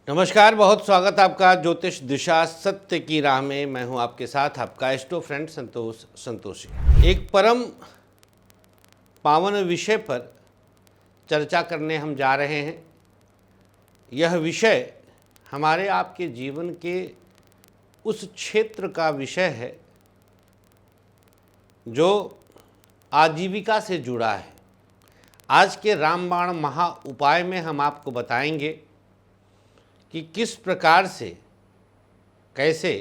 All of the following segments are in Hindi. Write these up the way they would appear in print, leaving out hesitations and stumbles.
नमस्कार, बहुत स्वागत आपका ज्योतिष दिशा सत्य की राह में। मैं हूं आपके साथ आपका एस्ट्रो फ्रेंड संतोष संतोषी। एक परम पावन विषय पर चर्चा करने हम जा रहे हैं। यह विषय हमारे आपके जीवन के उस क्षेत्र का विषय है जो आजीविका से जुड़ा है। आज के रामबाण महा उपाय में हम आपको बताएंगे कि किस प्रकार से कैसे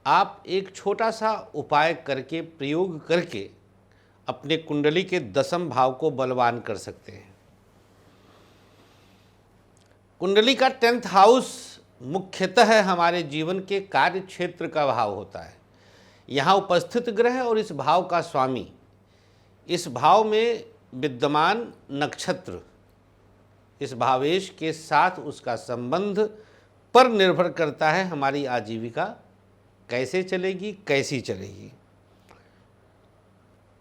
आप एक छोटा सा उपाय करके प्रयोग करके अपने कुंडली के दशम भाव को बलवान कर सकते हैं। कुंडली का 10th हाउस मुख्यतः हमारे जीवन के कार्य क्षेत्र का भाव होता है। यहाँ उपस्थित ग्रह और इस भाव का स्वामी, इस भाव में विद्यमान नक्षत्र, इस भावेश के साथ उसका संबंध पर निर्भर करता है हमारी आजीविका कैसे चलेगी, कैसी चलेगी।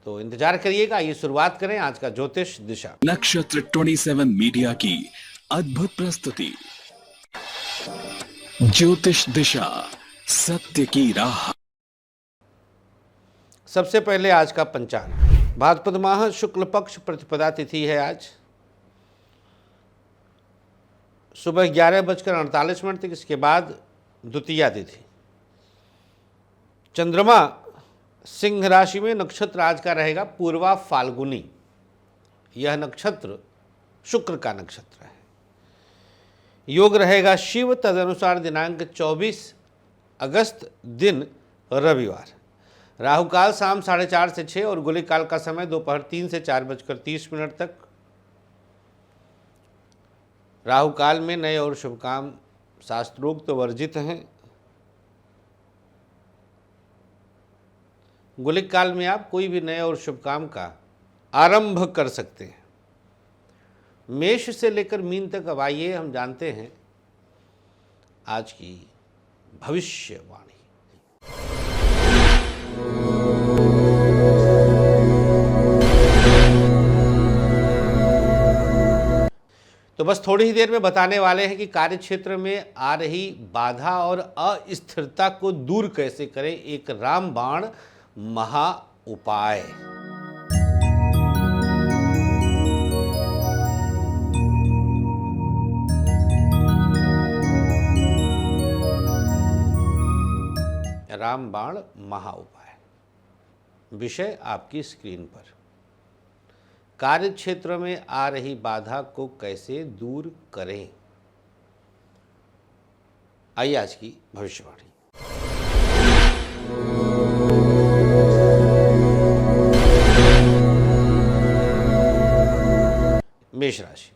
तो इंतजार करिएगा। आइए शुरुआत करें आज का ज्योतिष दिशा। नक्षत्र 27 मीडिया की अद्भुत प्रस्तुति, ज्योतिष दिशा सत्य की राह। सबसे पहले आज का पंचांग। भाद्रपद माह शुक्ल पक्ष प्रतिपदा तिथि है। आज सुबह 11:48 तक, इसके बाद द्वितीया तिथि। चंद्रमा सिंह राशि में, नक्षत्र आज का रहेगा पूर्वा फाल्गुनी। यह नक्षत्र शुक्र का नक्षत्र है। योग रहेगा शिव, तदनुसार दिनांक 24 अगस्त दिन रविवार। राहु काल शाम 4:30 से 6 और गुलिक काल का समय दोपहर 3 से 4:30 तक। राहु काल में नए और शुभ काम शास्त्रोक्त वर्जित हैं। गुलिक काल में आप कोई भी नए और शुभ काम का आरंभ कर सकते हैं। मेष से लेकर मीन तक अब आइए हम जानते हैं आज की भविष्यवाणी। तो बस थोड़ी ही देर में बताने वाले हैं कि कार्य क्षेत्र में आ रही बाधा और अस्थिरता को दूर कैसे करें। एक रामबाण महा उपाय। रामबाण महा उपाय, विषय आपकी स्क्रीन पर। कार्य क्षेत्र में आ रही बाधा को कैसे दूर करें। आइए आज की भविष्यवाणी। मेष राशि।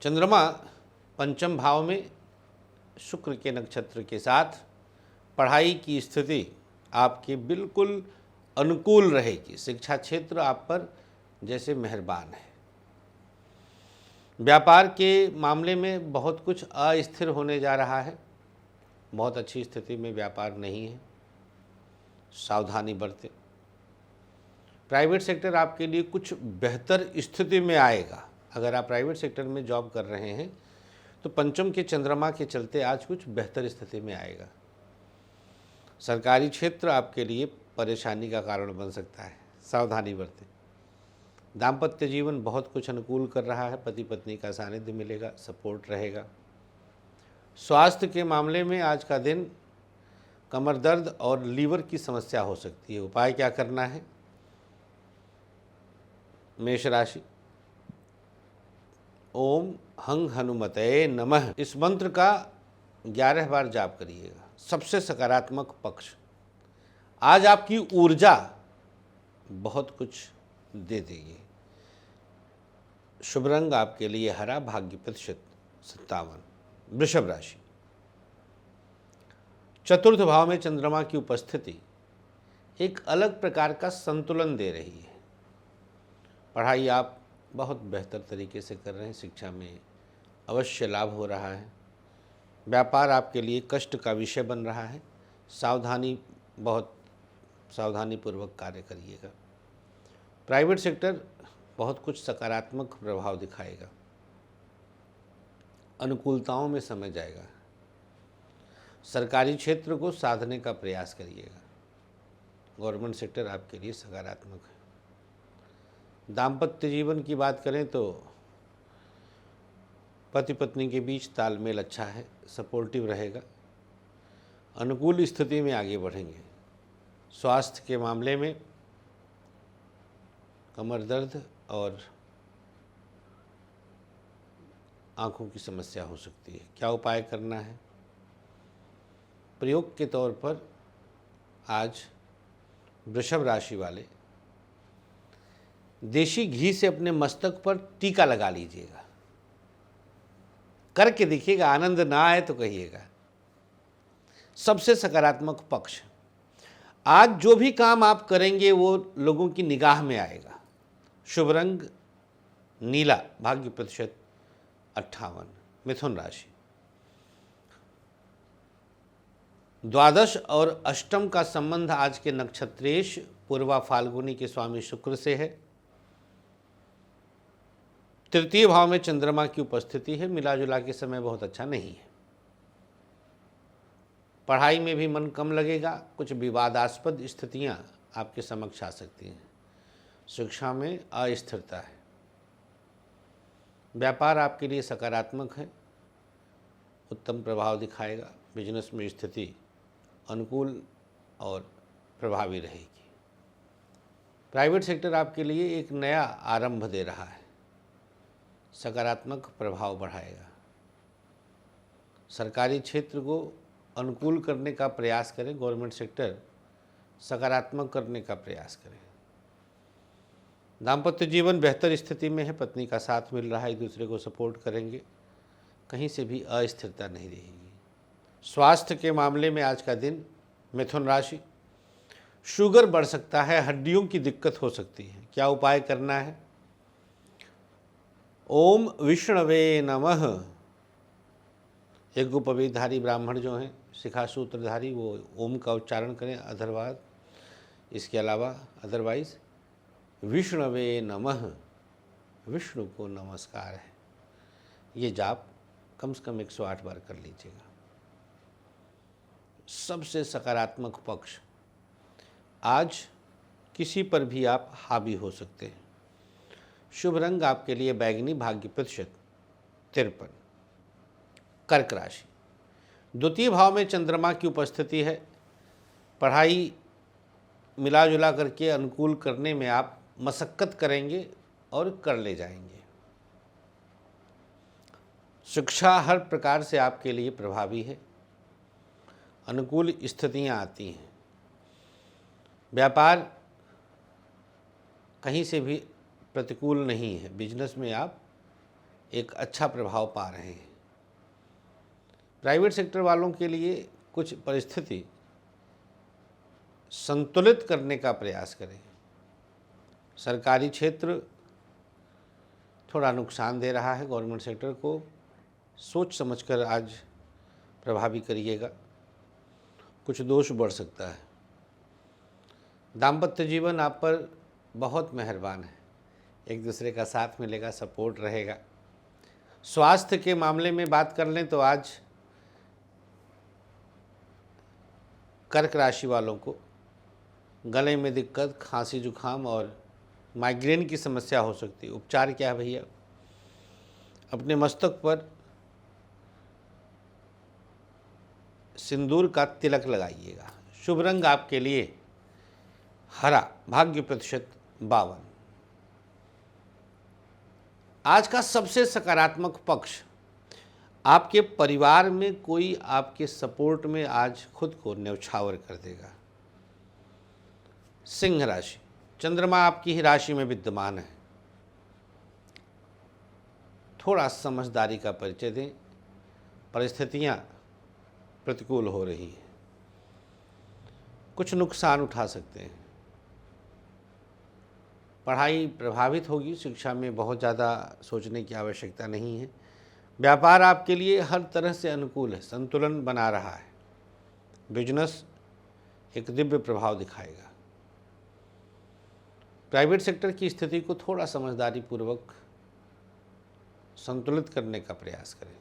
चंद्रमा पंचम भाव में शुक्र के नक्षत्र के साथ, पढ़ाई की स्थिति आपके बिल्कुल अनुकूल रहेगी। शिक्षा क्षेत्र आप पर जैसे मेहरबान है। व्यापार के मामले में बहुत कुछ अस्थिर होने जा रहा है। बहुत अच्छी स्थिति में व्यापार नहीं है, सावधानी बरतें। प्राइवेट सेक्टर आपके लिए कुछ बेहतर स्थिति में आएगा। अगर आप प्राइवेट सेक्टर में जॉब कर रहे हैं तो पंचम के चंद्रमा के चलते आज कुछ बेहतर स्थिति में आएगा। सरकारी क्षेत्र आपके लिए परेशानी का कारण बन सकता है, सावधानी बरतें। दाम्पत्य जीवन बहुत कुछ अनुकूल कर रहा है। पति पत्नी का सानिध्य मिलेगा, सपोर्ट रहेगा। स्वास्थ्य के मामले में आज का दिन कमर दर्द और लीवर की समस्या हो सकती है। उपाय क्या करना है। मेष राशि। ओम हंग हनुमते नमः, इस मंत्र का 11 बार जाप करिएगा। सबसे सकारात्मक पक्ष, आज आपकी ऊर्जा बहुत कुछ दे देगी। शुभ रंग आपके लिए हरा, भाग्य प्रतिशत 57। वृषभ राशि। चतुर्थ भाव में चंद्रमा की उपस्थिति एक अलग प्रकार का संतुलन दे रही है। पढ़ाई आप बहुत बेहतर तरीके से कर रहे हैं। शिक्षा में अवश्य लाभ हो रहा है। व्यापार आपके लिए कष्ट का विषय बन रहा है। बहुत सावधानीपूर्वक कार्य करिएगा। प्राइवेट सेक्टर बहुत कुछ सकारात्मक प्रभाव दिखाएगा, अनुकूलताओं में समय जाएगा। सरकारी क्षेत्र को साधने का प्रयास करिएगा। गवर्नमेंट सेक्टर आपके लिए सकारात्मक है। दाम्पत्य जीवन की बात करें तो पति पत्नी के बीच तालमेल अच्छा है, सपोर्टिव रहेगा, अनुकूल स्थिति में आगे बढ़ेंगे। स्वास्थ्य के मामले में कमर दर्द और आँखों की समस्या हो सकती है। क्या उपाय करना है? प्रयोग के तौर पर आज वृषभ राशि वाले देशी घी से अपने मस्तक पर टीका लगा लीजिएगा। करके देखिएगा, आनंद ना आए तो कहिएगा। सबसे सकारात्मक पक्ष, आज जो भी काम आप करेंगे वो लोगों की निगाह में आएगा। शुभ रंग नीला, भाग्य प्रतिशत 58। मिथुन राशि, द्वादश और अष्टम का संबंध आज के नक्षत्रेश पूर्वा फाल्गुनी के स्वामी शुक्र से है। तृतीय भाव में चंद्रमा की उपस्थिति है। मिला जुला के समय बहुत अच्छा नहीं है। पढ़ाई में भी मन कम लगेगा। कुछ विवादास्पद स्थितियां आपके समक्ष आ सकती हैं। शिक्षा में अस्थिरता है। व्यापार आपके लिए सकारात्मक है, उत्तम प्रभाव दिखाएगा। बिजनेस में स्थिति अनुकूल और प्रभावी रहेगी। प्राइवेट सेक्टर आपके लिए एक नया आरंभ दे रहा है, सकारात्मक प्रभाव बढ़ाएगा। सरकारी क्षेत्र को अनुकूल करने का प्रयास करें, गवर्नमेंट सेक्टर सकारात्मक करने का प्रयास करें। दाम्पत्य जीवन बेहतर स्थिति में है, पत्नी का साथ मिल रहा है, एक दूसरे को सपोर्ट करेंगे, कहीं से भी अस्थिरता नहीं रहेगी। स्वास्थ्य के मामले में आज का दिन, मिथुन राशि, शुगर बढ़ सकता है, हड्डियों की दिक्कत हो सकती है। क्या उपाय करना है? ओम विष्णवे नमः। यज्ञोपवीतधारी ब्राह्मण जो हैं, शिखा सूत्रधारी, वो ओम का उच्चारण करें। इसके अलावा अदरवाइज विष्णवे नमः, विष्णु को नमस्कार है, ये जाप कम से कम 108 बार कर लीजिएगा। सबसे सकारात्मक पक्ष, आज किसी पर भी आप हावी हो सकते हैं। शुभ रंग आपके लिए बैगनी, भाग्य प्रतिशत 53। कर्क राशि, द्वितीय भाव में चंद्रमा की उपस्थिति है। पढ़ाई मिला जुला करके अनुकूल करने में आप मशक्कत करेंगे और कर ले जाएंगे। शिक्षा हर प्रकार से आपके लिए प्रभावी है, अनुकूल स्थितियां आती हैं। व्यापार कहीं से भी प्रतिकूल नहीं है। बिजनेस में आप एक अच्छा प्रभाव पा रहे हैं। प्राइवेट सेक्टर वालों के लिए कुछ परिस्थिति संतुलित करने का प्रयास करें। सरकारी क्षेत्र थोड़ा नुकसान दे रहा है, गवर्नमेंट सेक्टर को सोच समझकर आज प्रभावी करिएगा, कुछ दोष बढ़ सकता है। दाम्पत्य जीवन आप पर बहुत मेहरबान है, एक दूसरे का साथ मिलेगा, सपोर्ट रहेगा। स्वास्थ्य के मामले में बात कर लें तो आज कर्क राशि वालों को गले में दिक्कत, खांसी जुखाम और माइग्रेन की समस्या हो सकती है। उपचार क्या है भैया? अपने मस्तक पर सिंदूर का तिलक लगाइएगा। शुभ रंग आपके लिए हरा, भाग्य प्रतिशत 52। आज का सबसे सकारात्मक पक्ष, आपके परिवार में कोई आपके सपोर्ट में आज खुद को न्यौछावर कर देगा। सिंह राशि, चंद्रमा आपकी ही राशि में विद्यमान है। थोड़ा समझदारी का परिचय दें, परिस्थितियां प्रतिकूल हो रही हैं, कुछ नुकसान उठा सकते हैं। पढ़ाई प्रभावित होगी, शिक्षा में बहुत ज़्यादा सोचने की आवश्यकता नहीं है। व्यापार आपके लिए हर तरह से अनुकूल है, संतुलन बना रहा है। बिजनेस एक दिव्य प्रभाव दिखाएगा। प्राइवेट सेक्टर की स्थिति को थोड़ा समझदारी पूर्वक संतुलित करने का प्रयास करें।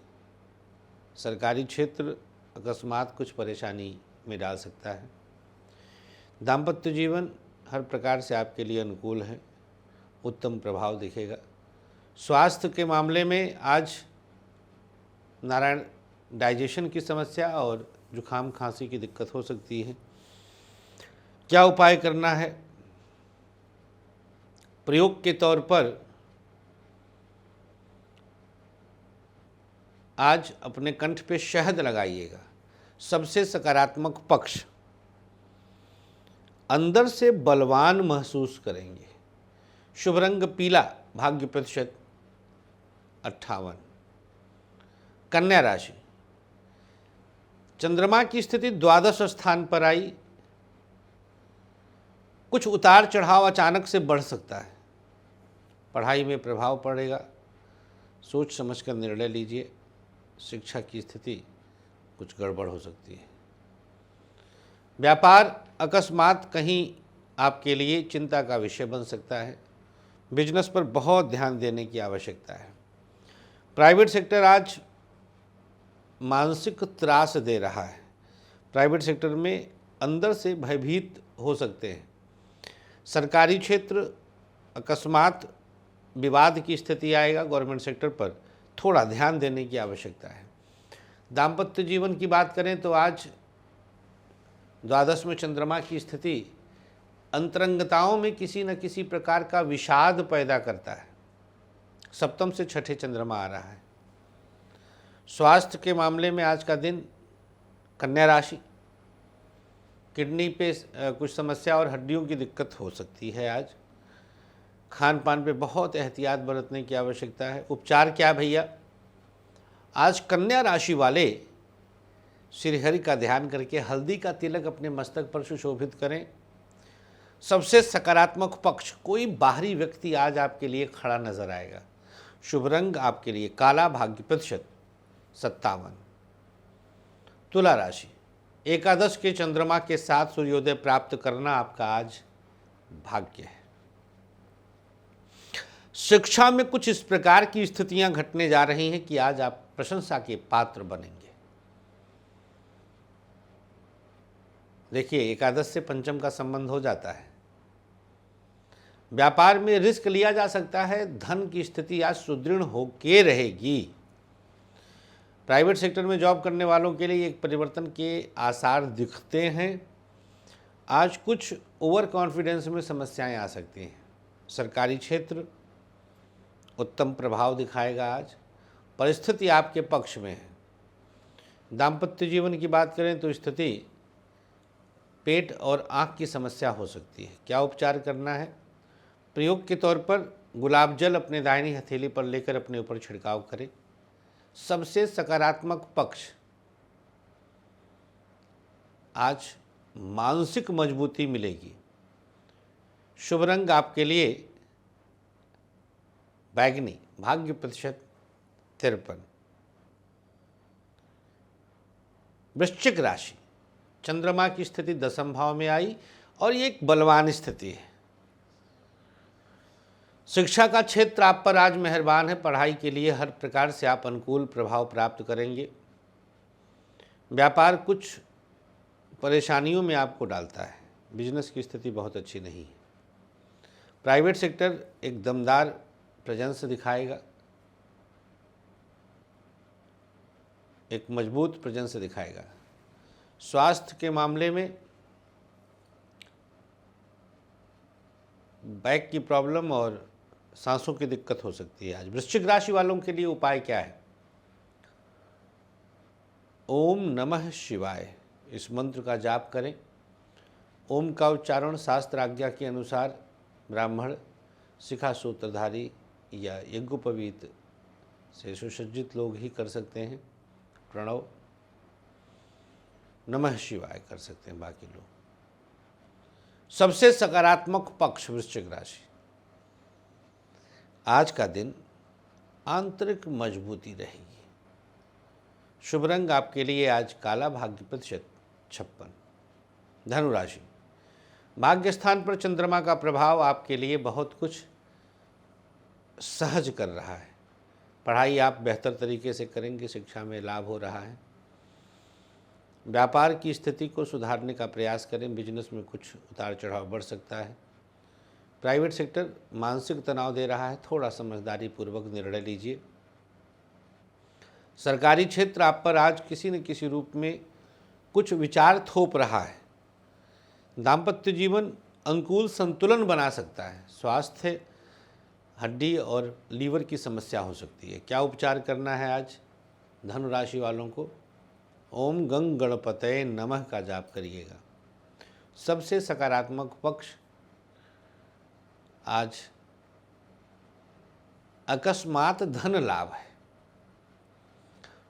सरकारी क्षेत्र अकस्मात कुछ परेशानी में डाल सकता है। दाम्पत्य जीवन हर प्रकार से आपके लिए अनुकूल है, उत्तम प्रभाव दिखेगा। स्वास्थ्य के मामले में आज नारायण डाइजेशन की समस्या और जुखाम खांसी की दिक्कत हो सकती है। क्या उपाय करना है? प्रयोग के तौर पर आज अपने कंठ पे शहद लगाइएगा। सबसे सकारात्मक पक्ष, अंदर से बलवान महसूस करेंगे। शुभ रंग पीला, भाग्य प्रतिशत 58। कन्या राशि, चंद्रमा की स्थिति द्वादश स्थान पर आई। कुछ उतार चढ़ाव अचानक से बढ़ सकता है। पढ़ाई में प्रभाव पड़ेगा, सोच समझकर निर्णय लीजिए। शिक्षा की स्थिति कुछ गड़बड़ हो सकती है। व्यापार अकस्मात कहीं आपके लिए चिंता का विषय बन सकता है। बिजनेस पर बहुत ध्यान देने की आवश्यकता है। प्राइवेट सेक्टर आज मानसिक त्रास दे रहा है। प्राइवेट सेक्टर में अंदर से भयभीत हो सकते हैं। सरकारी क्षेत्र अकस्मात विवाद की स्थिति आएगा। गवर्नमेंट सेक्टर पर थोड़ा ध्यान देने की आवश्यकता है। दाम्पत्य जीवन की बात करें तो आज द्वादश में चंद्रमा की स्थिति अंतरंगताओं में किसी न किसी प्रकार का विषाद पैदा करता है। सप्तम से छठे चंद्रमा आ रहा है। स्वास्थ्य के मामले में आज का दिन, कन्या राशि, किडनी पे कुछ समस्या और हड्डियों की दिक्कत हो सकती है। आज खान पान पे बहुत एहतियात बरतने की आवश्यकता है। उपचार क्या भैया? आज कन्या राशि वाले श्रीहरि का ध्यान करके हल्दी का तिलक अपने मस्तक पर सुशोभित करें। सबसे सकारात्मक पक्ष, कोई बाहरी व्यक्ति आज आपके लिए खड़ा नजर आएगा। शुभ रंग आपके लिए काला, भाग्य प्रतिशत 57। तुला राशि, एकादश के चंद्रमा के साथ सूर्योदय प्राप्त करना आपका आज भाग्य है। शिक्षा में कुछ इस प्रकार की स्थितियां घटने जा रही हैं कि आज आप प्रशंसा के पात्र बनेंगे। देखिए, एकादश से पंचम का संबंध हो जाता है। व्यापार में रिस्क लिया जा सकता है। धन की स्थिति आज सुदृढ़ होके रहेगी। प्राइवेट सेक्टर में जॉब करने वालों के लिए एक परिवर्तन के आसार दिखते हैं। आज कुछ ओवर कॉन्फिडेंस में समस्याएं आ सकती हैं। सरकारी क्षेत्र उत्तम प्रभाव दिखाएगा। आज परिस्थिति आपके पक्ष में है। दाम्पत्य जीवन की बात करें तो स्थिति पेट और आँख की समस्या हो सकती है। क्या उपचार करना है? प्रयोग के तौर पर गुलाब जल अपने दाहिनी हथेली पर लेकर अपने ऊपर छिड़काव करें। सबसे सकारात्मक पक्ष, आज मानसिक मजबूती मिलेगी। शुभ रंग आपके लिए बैगनी, भाग्य प्रतिशत 53। वृश्चिक राशि, चंद्रमा की स्थिति दशम भाव में आई और ये एक बलवान स्थिति है। शिक्षा का क्षेत्र आप पर आज मेहरबान है। पढ़ाई के लिए हर प्रकार से आप अनुकूल प्रभाव प्राप्त करेंगे। व्यापार कुछ परेशानियों में आपको डालता है। बिजनेस की स्थिति बहुत अच्छी नहीं है। प्राइवेट सेक्टर एक दमदार प्रेजेंस दिखाएगा, एक मजबूत प्रेजेंस दिखाएगा। स्वास्थ्य के मामले में बैक की प्रॉब्लम और सांसों की दिक्कत हो सकती है। आज वृश्चिक राशि वालों के लिए उपाय क्या है? ओम नमः शिवाय, इस मंत्र का जाप करें। ओम का उच्चारण शास्त्र आज्ञा के अनुसार ब्राह्मण, शिखा सूत्रधारी या यज्ञोपवीत से सुसज्जित लोग ही कर सकते हैं। प्रणव, नमः शिवाय कर सकते हैं बाकी लोग। सबसे सकारात्मक पक्ष वृश्चिक राशि, आज का दिन आंतरिक मजबूती रहेगी। शुभ रंग आपके लिए आज काला, भाग्य प्रतिशत 56। धनु राशि, भाग्य स्थान पर चंद्रमा का प्रभाव आपके लिए बहुत कुछ सहज कर रहा है। पढ़ाई आप बेहतर तरीके से करेंगे, शिक्षा में लाभ हो रहा है। व्यापार की स्थिति को सुधारने का प्रयास करें, बिजनेस में कुछ उतार चढ़ाव बढ़ सकता है। प्राइवेट सेक्टर मानसिक तनाव दे रहा है, थोड़ा समझदारी पूर्वक निर्णय लीजिए। सरकारी क्षेत्र आप पर आज किसी न किसी रूप में कुछ विचार थोप रहा है। दाम्पत्य जीवन अनुकूल संतुलन बना सकता है। स्वास्थ्य, हड्डी और लीवर की समस्या हो सकती है। क्या उपचार करना है आज धनु राशि वालों को? ओम गंग गणपतये नमः का जाप करिएगा। सबसे सकारात्मक पक्ष आज अकस्मात धन लाभ है।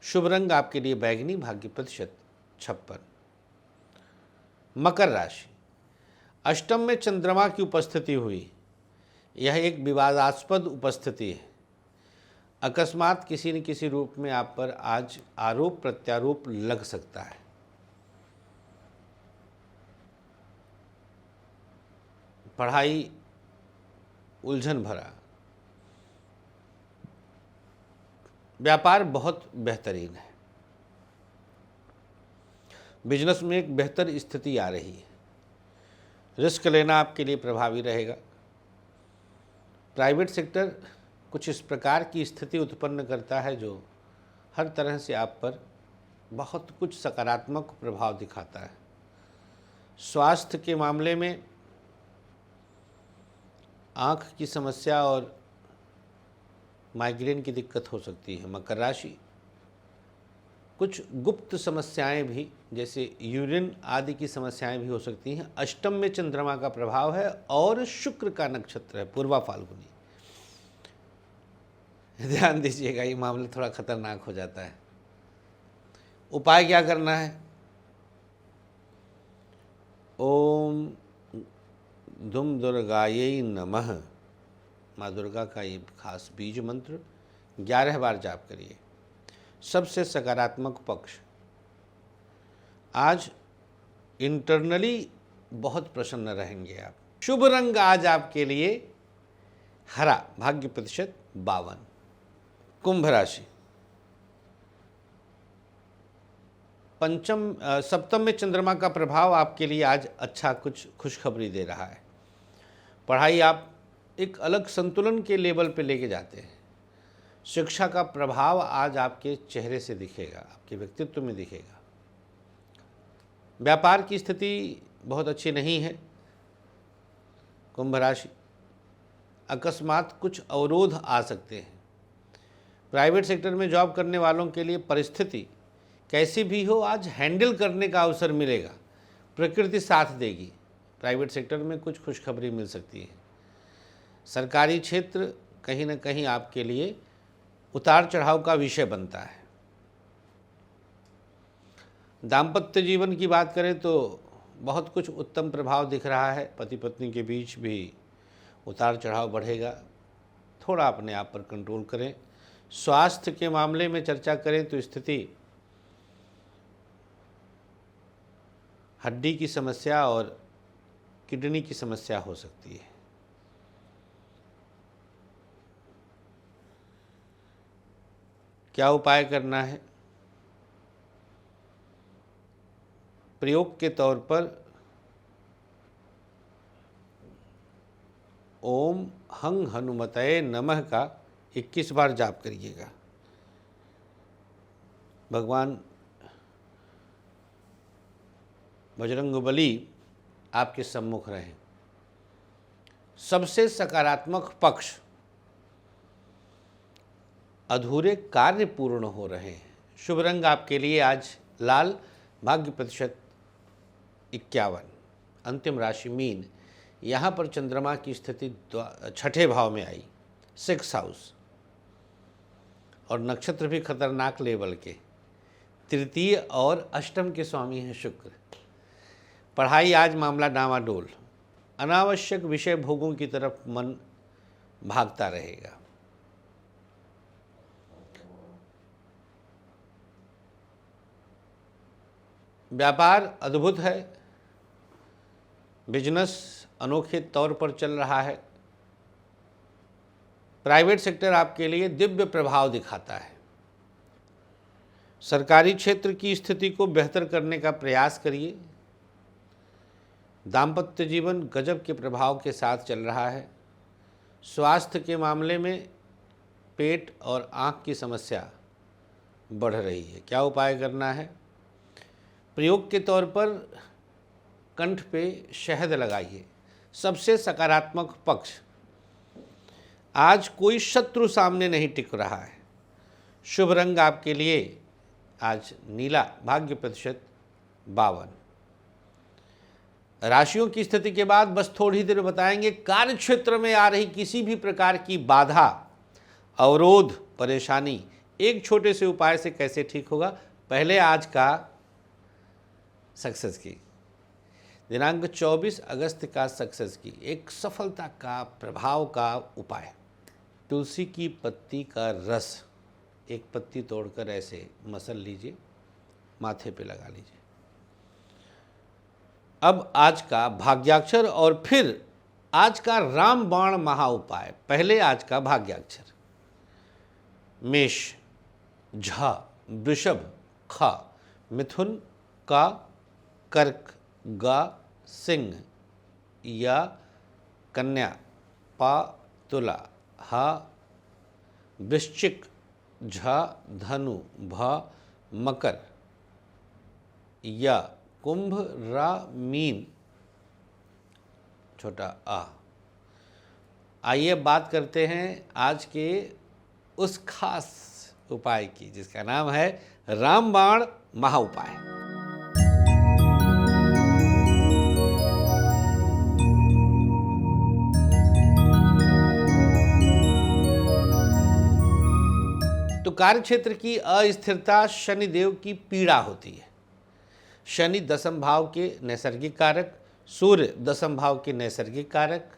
शुभ रंग आपके लिए बैगनी, भाग्य प्रतिशत 56। मकर राशि, अष्टम में चंद्रमा की उपस्थिति हुई। यह एक विवादास्पद उपस्थिति है। अकस्मात किसी न किसी रूप में आप पर आज आरोप प्रत्यारोप लग सकता है। पढ़ाई उलझन भरा, व्यापार बहुत बेहतरीन है। बिजनेस में एक बेहतर स्थिति आ रही है। रिस्क लेना आपके लिए प्रभावी रहेगा। प्राइवेट सेक्टर कुछ इस प्रकार की स्थिति उत्पन्न करता है जो हर तरह से आप पर बहुत कुछ सकारात्मक प्रभाव दिखाता है। स्वास्थ्य के मामले में आँख की समस्या और माइग्रेन की दिक्कत हो सकती है। मकर राशि, कुछ गुप्त समस्याएं भी जैसे यूरिन आदि की समस्याएं भी हो सकती हैं। अष्टम में चंद्रमा का प्रभाव है और शुक्र का नक्षत्र है पूर्वा फाल्गुनी। ध्यान दीजिएगा, ये मामला थोड़ा खतरनाक हो जाता है। उपाय क्या करना है? ओम धुम दुर्गायै नमः, माँ दुर्गा का ये खास बीज मंत्र 11 बार जाप करिए। सबसे सकारात्मक पक्ष आज इंटरनली बहुत प्रसन्न रहेंगे आप। शुभ रंग आज आपके लिए हरा, भाग्य प्रतिशत 52। कुंभ राशि, सप्तम में चंद्रमा का प्रभाव आपके लिए आज अच्छा कुछ खुशखबरी दे रहा है। पढ़ाई आप एक अलग संतुलन के लेवल पे लेके जाते हैं। शिक्षा का प्रभाव आज आपके चेहरे से दिखेगा, आपके व्यक्तित्व में दिखेगा। व्यापार की स्थिति बहुत अच्छी नहीं है। कुंभ राशि, अकस्मात कुछ अवरोध आ सकते हैं। प्राइवेट सेक्टर में जॉब करने वालों के लिए परिस्थिति कैसी भी हो आज हैंडल करने का अवसर मिलेगा। प्रकृति साथ देगी। प्राइवेट सेक्टर में कुछ खुशखबरी मिल सकती है। सरकारी क्षेत्र कहीं ना कहीं आपके लिए उतार चढ़ाव का विषय बनता है। दाम्पत्य जीवन की बात करें तो बहुत कुछ उत्तम प्रभाव दिख रहा है। पति पत्नी के बीच भी उतार चढ़ाव बढ़ेगा। थोड़ा अपने आप पर कंट्रोल करें। स्वास्थ्य के मामले में चर्चा करें तो स्थिति हड्डी की समस्या और किडनी की समस्या हो सकती है। क्या उपाय करना है? प्रयोग के तौर पर ओम हंग हनुमतये नमः का 21 बार जाप करिएगा। भगवान बजरंगबली आपके सम्मुख रहें। सबसे सकारात्मक पक्ष अधूरे कार्य पूर्ण हो रहे हैं। शुभ रंग आपके लिए आज लाल, भाग्य प्रतिशत 51। अंतिम राशि मीन, यहाँ पर चंद्रमा की स्थिति छठे भाव में आई, 6th हाउस, और नक्षत्र भी खतरनाक लेवल के, तृतीय और अष्टम के स्वामी हैं शुक्र। पढ़ाई आज मामला डामाडोल। अनावश्यक विषय भोगों की तरफ मन भागता रहेगा। व्यापार अद्भुत है। बिजनेस अनोखे तौर पर चल रहा है। प्राइवेट सेक्टर आपके लिए दिव्य प्रभाव दिखाता है। सरकारी क्षेत्र की स्थिति को बेहतर करने का प्रयास करिए। दाम्पत्य जीवन गजब के प्रभाव के साथ चल रहा है। स्वास्थ्य के मामले में पेट और आँख की समस्या बढ़ रही है। क्या उपाय करना है? प्रयोग के तौर पर कंठ पे शहद लगाइए। सबसे सकारात्मक पक्ष, आज कोई शत्रु सामने नहीं टिक रहा है। शुभ रंग आपके लिए आज नीला, भाग्य प्रतिशत 52। राशियों की स्थिति के बाद बस थोड़ी देर बताएंगे कार्य क्षेत्र में आ रही किसी भी प्रकार की बाधा, अवरोध, परेशानी एक छोटे से उपाय से कैसे ठीक होगा। पहले आज का सक्सेस की, दिनांक 24 अगस्त का सक्सेस की एक सफलता का प्रभाव का उपाय, तुलसी की पत्ती का रस, एक पत्ती तोड़कर ऐसे मसल लीजिए, माथे पे लगा लीजिए। अब आज का भाग्याक्षर और फिर आज का रामबाण महा उपाय। पहले आज का भाग्याक्षर, मेष, झ, वृषभ, ख, मिथुन, का, कर्क, गा, सिंह, या, कन्या, पा, तुला, हा, वृश्चिक, झ, धनु, भ, मकर, या, कुंभ, रा, मीन, छोटा आ। आइए बात करते हैं आज के उस खास उपाय की जिसका नाम है रामबाण महा उपाय। तो कार्यक्षेत्र की अस्थिरता शनिदेव की पीड़ा होती है। शनि दशम भाव के नैसर्गिक कारक, सूर्य दशम भाव के नैसर्गिक कारक,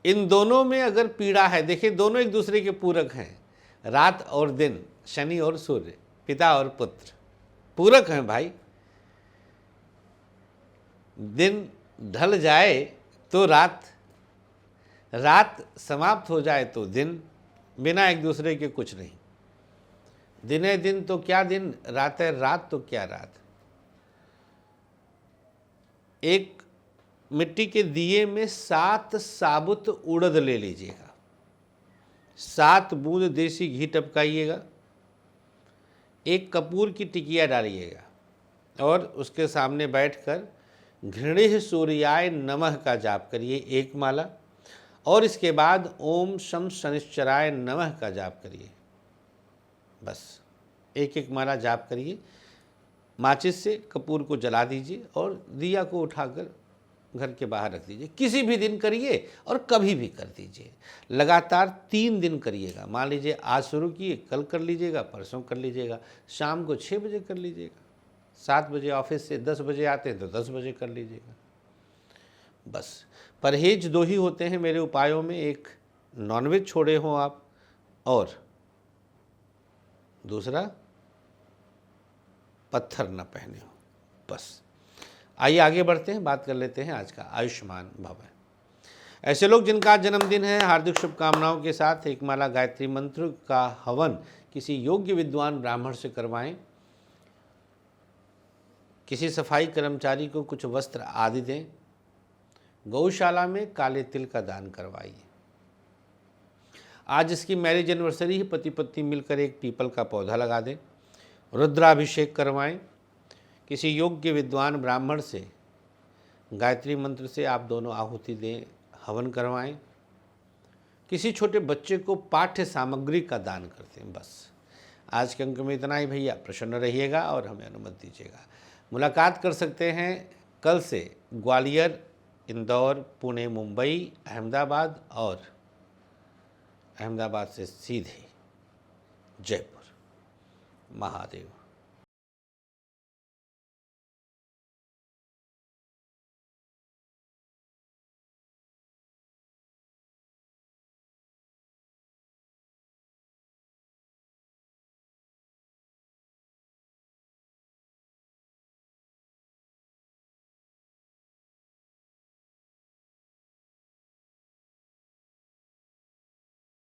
इन दोनों में अगर पीड़ा है, देखिए दोनों एक दूसरे के पूरक हैं। रात और दिन, शनि और सूर्य, पिता और पुत्र पूरक हैं भाई। दिन ढल जाए तो रात, रात समाप्त हो जाए तो दिन, बिना एक दूसरे के कुछ नहीं। दिने दिन तो क्या दिन, रात है रात तो क्या रात। एक मिट्टी के दिए में 7 साबुत उड़द ले लीजिएगा, 7 बूंद देसी घी टपकाइएगा, एक कपूर की टिकिया डालिएगा और उसके सामने बैठकर घृणिः सूर्याय नमः का जाप करिए 1 माला, और इसके बाद ओम शम शनिश्चराय नमः का जाप करिए। बस 1-1 माला जाप करिए। माचिस से कपूर को जला दीजिए और दिया को उठाकर घर के बाहर रख दीजिए। किसी भी दिन करिए और कभी भी कर दीजिए। लगातार 3 दिन करिएगा। मान लीजिए आज शुरू किए, कल कर लीजिएगा, परसों कर लीजिएगा, शाम को 6 बजे कर लीजिएगा, 7 बजे ऑफिस से 10 बजे आते हैं तो 10 बजे कर लीजिएगा। बस परहेज 2 ही होते हैं मेरे उपायों में, एक नॉनवेज छोड़े हों आप, और दूसरा पत्थर न पहने हो। बस आइए आगे बढ़ते हैं, बात कर लेते हैं आज का आयुष्मान भव। ऐसे लोग जिनका जन्मदिन है, हार्दिक शुभकामनाओं के साथ एक माला गायत्री मंत्र का हवन किसी योग्य विद्वान ब्राह्मण से करवाएं। किसी सफाई कर्मचारी को कुछ वस्त्र आदि दें। गौशाला में काले तिल का दान करवाइए। आज इसकी मैरिज एनिवर्सरी ही, पति पत्नी मिलकर एक पीपल का पौधा लगा दें। रुद्राभिषेक करवाएं। किसी योग्य विद्वान ब्राह्मण से गायत्री मंत्र से आप दोनों आहुति दें, हवन करवाएं। किसी छोटे बच्चे को पाठ्य सामग्री का दान करते हैं। बस आज के अंक में इतना ही भैया। प्रसन्न रहिएगा और हमें अनुमति दीजिएगा। मुलाकात कर सकते हैं कल से ग्वालियर, इंदौर, पुणे, मुंबई, अहमदाबाद और अहमदाबाद से सीधे जयपुर। महादेव।